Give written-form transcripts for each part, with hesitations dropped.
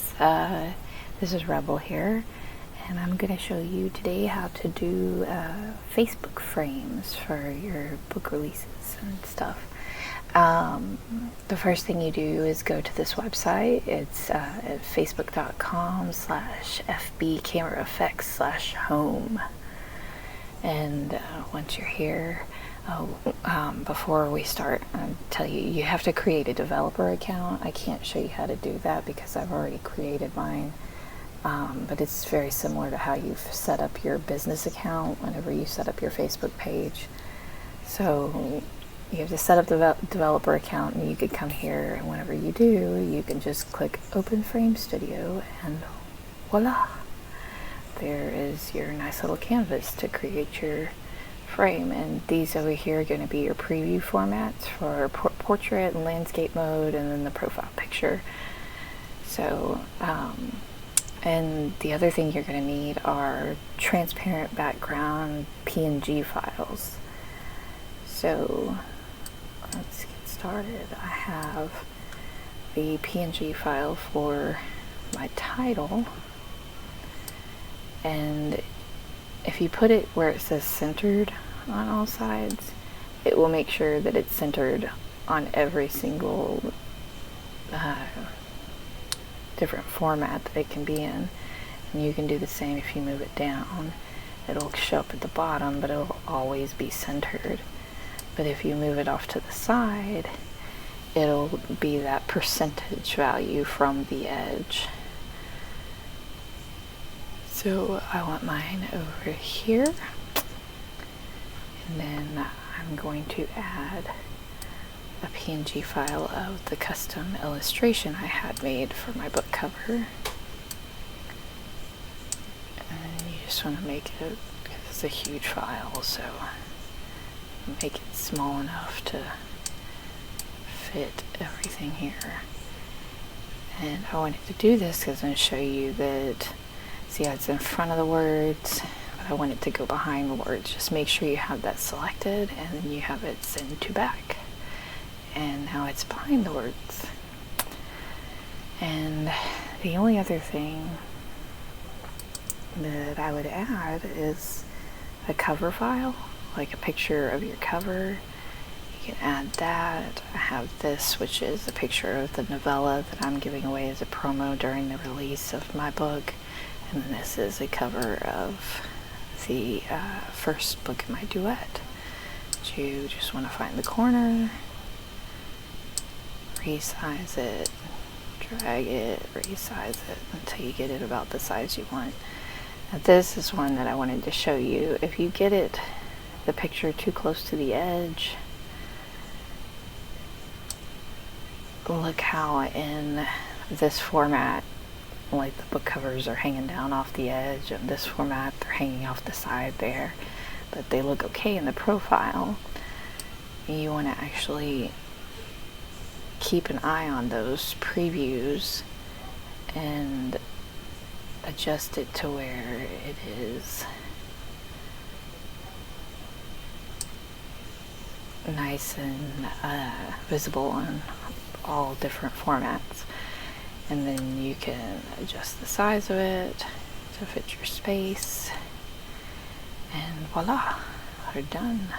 friends, this is Rebel here, and I'm going to show you today how to do Facebook frames for your book releases and stuff. The first thing you do is go to this website. It's at facebook.com/fbcameraeffects/home, and once you're here, before we start, I'll tell you, you have to create a developer account. I can't show you how to do that because I've already created mine, but it's very similar to how you've set up your business account whenever you set up your Facebook page. So you have to set up the developer account, and you can come here, and whenever you do, you can just click Open Frame Studio, and voila! There is your nice little canvas to create your frame. And these over here are going to be your preview formats for portrait and landscape mode, and then the profile picture. So and the other thing you're going to need are transparent background PNG files. So let's get started. I have the PNG file for my title, and if you put it where it says centered on all sides, it will make sure that it's centered on every single different format that it can be in. And you can do the same if you move it down. It'll show up at the bottom, but it'll always be centered. But if you move it off to the side, it'll be that percentage value from the edge. So I want mine over here, and then I'm going to add a PNG file of the custom illustration I had made for my book cover. And you just want to make it, because it's a huge file, so make it small enough to fit everything here. And I wanted to do this because I'm going to show you that, see how it's in front of the words, but I want it to go behind the words. Just make sure you have that selected, and then you have it send to back. And now it's behind the words. And the only other thing that I would add is a cover file, like a picture of your cover. You can add that. I have this, which is a picture of the novella that I'm giving away as a promo during the release of my book. And then this is a cover of the first book in my duet. But you just want to find the corner, resize it, drag it, resize it until you get it about the size you want. Now this is one that I wanted to show you. If you get it, the picture too close to the edge, look how in this format, like the book covers are hanging down off the edge. Of this format, they're hanging off the side there, but they look okay in the profile. You want to actually keep an eye on those previews and adjust it to where it is nice and visible on all different formats. And then you can adjust the size of it to fit your space, and voila, we're done.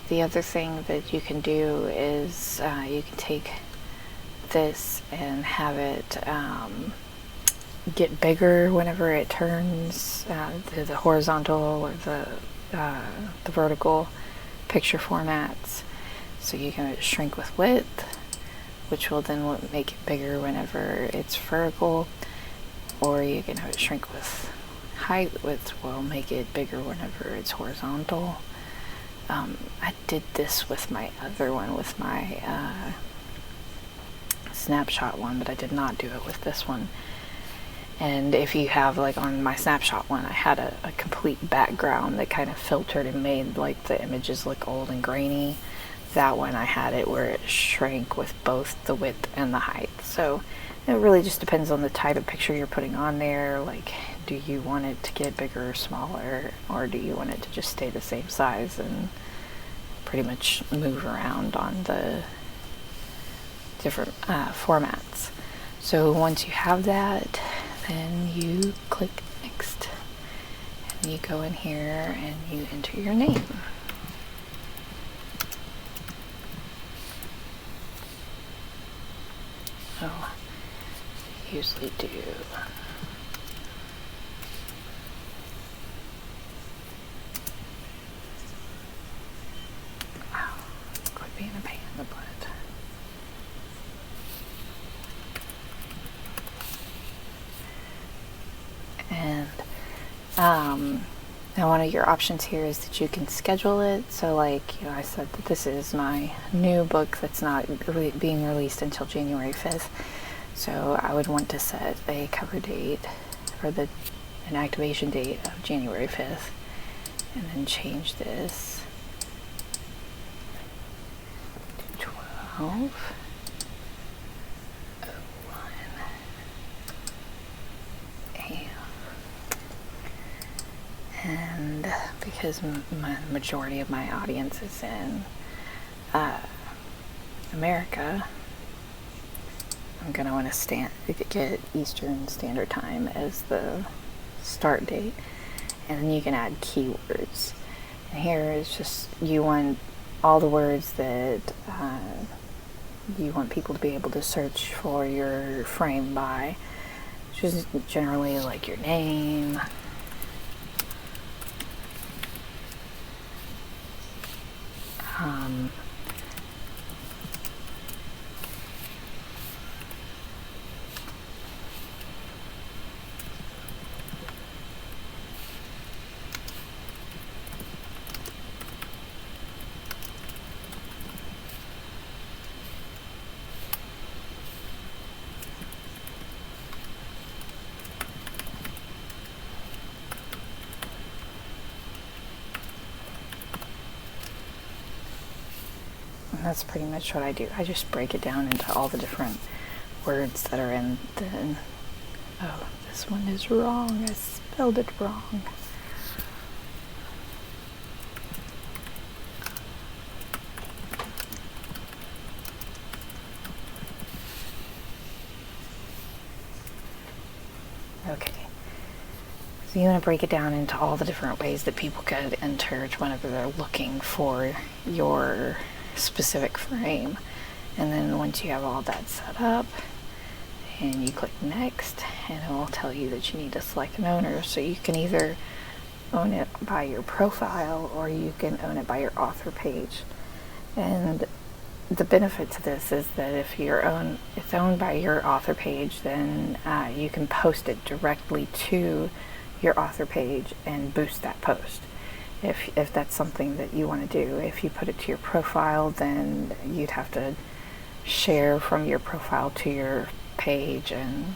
The other thing that you can do is you can take this and have it get bigger whenever it turns the horizontal or the vertical picture formats. So you can shrink with width, which will then make it bigger whenever it's vertical, or you can have it shrink with height, which will make it bigger whenever it's horizontal. I did this with my other one, with my snapshot one, but I did not do it with this one. And if you have, like on my snapshot one, I had a complete background that kind of filtered and made like the images look old and grainy. That one I had it where it shrank with both the width and the height. So it really just depends on the type of picture you're putting on there. Like, do you want it to get bigger or smaller, or do you want it to just stay the same size and pretty much move around on the different formats? So once you have that, then you click next, and you go in here and you enter your name. So I usually do quit being a pain in the butt. And now one of your options here is that you can schedule it. So like, I said that this is my new book that's not being released until January 5th. So I would want to set a cover date or an activation date of January 5th, and then change this to 12. And because my majority of my audience is in America, I'm going to want to get Eastern Standard Time as the start date, and then you can add keywords. And here is just, you want all the words that you want people to be able to search for your frame by, which is generally like your name, and that's pretty much what I do. I just break it down into all the different words that are in the... Oh, this one is wrong. I spelled it wrong. Okay. So you want to break it down into all the different ways that people could enter whenever they're looking for your specific frame. And then once you have all that set up, and you click next, and it will tell you that you need to select an owner. So you can either own it by your profile, or you can own it by your author page. And the benefit to this is that if it's owned by your author page, then you can post it directly to your author page and boost that post. If that's something that you want to do. If you put it to your profile, then you'd have to share from your profile to your page, and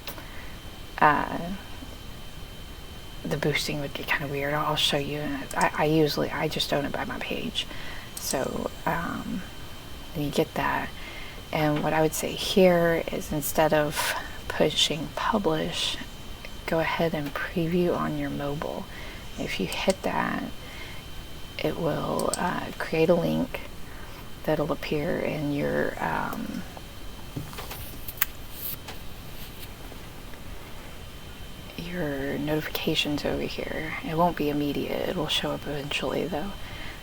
the boosting would get kind of weird. I'll show you. I just own it by my page. So you get that. And what I would say here is, instead of pushing publish, go ahead and preview on your mobile. If you hit that, it will create a link that'll appear in your notifications over here. It won't be immediate. It will show up eventually though.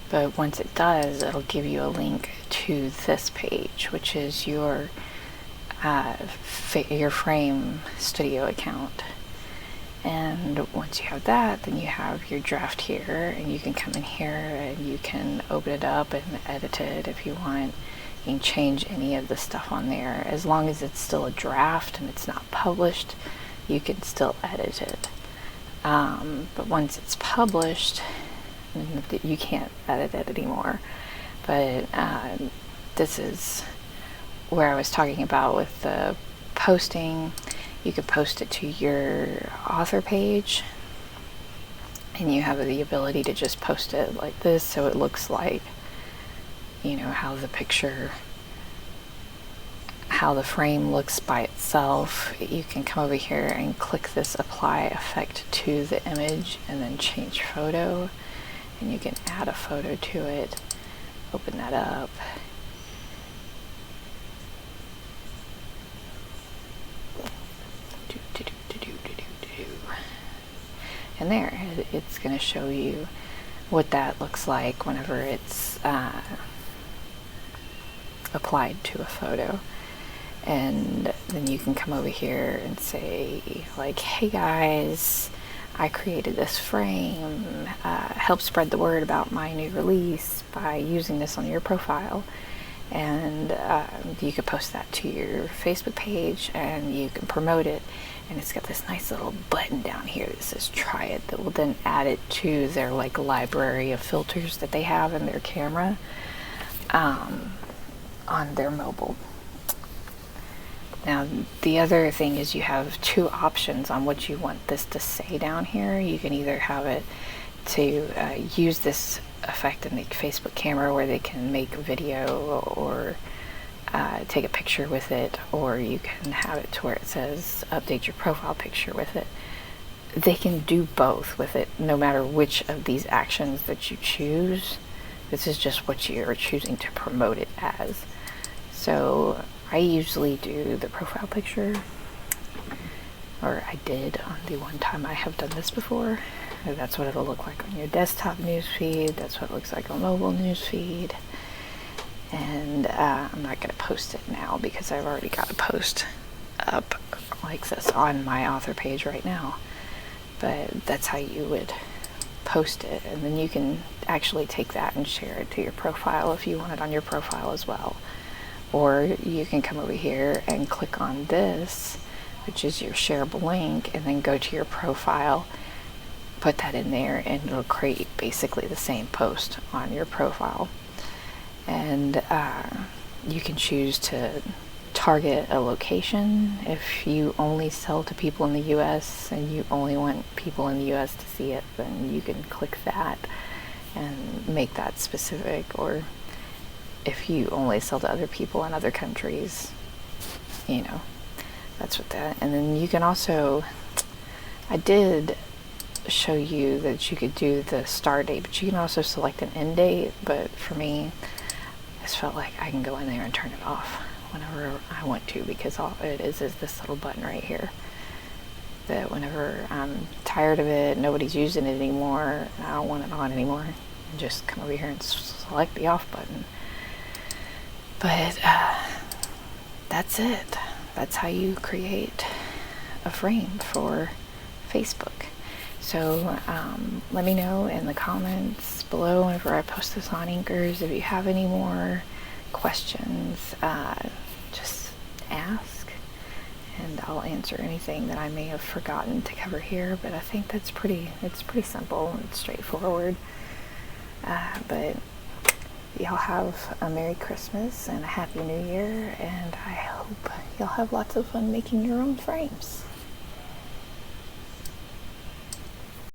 But once it does, it'll give you a link to this page, which is your Frame Studio account. And once you have that, then you have your draft here, and you can come in here and you can open it up and edit it if you want. You can change any of the stuff on there. As long as it's still a draft and it's not published, you can still edit it. But once it's published, you can't edit it anymore. But this is where I was talking about with the posting. You could post it to your author page, and you have the ability to just post it like this, so it looks like, how the picture, how the frame looks by itself. You can come over here and click this apply effect to the image, and then change photo, and you can add a photo to it. Open that up. And there, it's going to show you what that looks like whenever it's applied to a photo. And then you can come over here and say, like, hey guys, I created this frame, help spread the word about my new release by using this on your profile. And you can post that to your Facebook page and you can promote it. And it's got this nice little button down here that says try it, that will then add it to their like library of filters that they have in their camera on their mobile. Now the other thing is you have two options on what you want this to say down here. You can either have it to use this effect in the Facebook camera where they can make a video or take a picture with it, or you can have it to where it says update your profile picture with it. They can do both with it no matter which of these actions that you choose. This is just what you're choosing to promote it as. So I usually do the profile picture, or I did on the one time I have done this before. That's what it'll look like on your desktop newsfeed. That's what it looks like on mobile newsfeed. And I'm not going to post it now because I've already got a post up like this on my author page right now. But that's how you would post it. And then you can actually take that and share it to your profile if you want it on your profile as well. Or you can come over here and click on this, which is your shareable link, and then go to your profile, put that in there, and it'll create basically the same post on your profile. And you can choose to target a location. If you only sell to people in the US and you only want people in the US to see it, then you can click that and make that specific. Or if you only sell to other people in other countries, you know, that's what that. And then you can also, I did show you that you could do the start date, but you can also select an end date. But for me, I just felt like I can go in there and turn it off whenever I want to, because all it is this little button right here that whenever I'm tired of it, nobody's using it anymore, I don't want it on anymore, and just come over here and select the off button. But that's it. That's how you create a frame for Facebook. So let me know in the comments below whenever I post this on Inkers. If you have any more questions, just ask, and I'll answer anything that I may have forgotten to cover here. But I think it's pretty simple and straightforward. But y'all have a Merry Christmas and a Happy New Year, and I hope y'all have lots of fun making your own frames.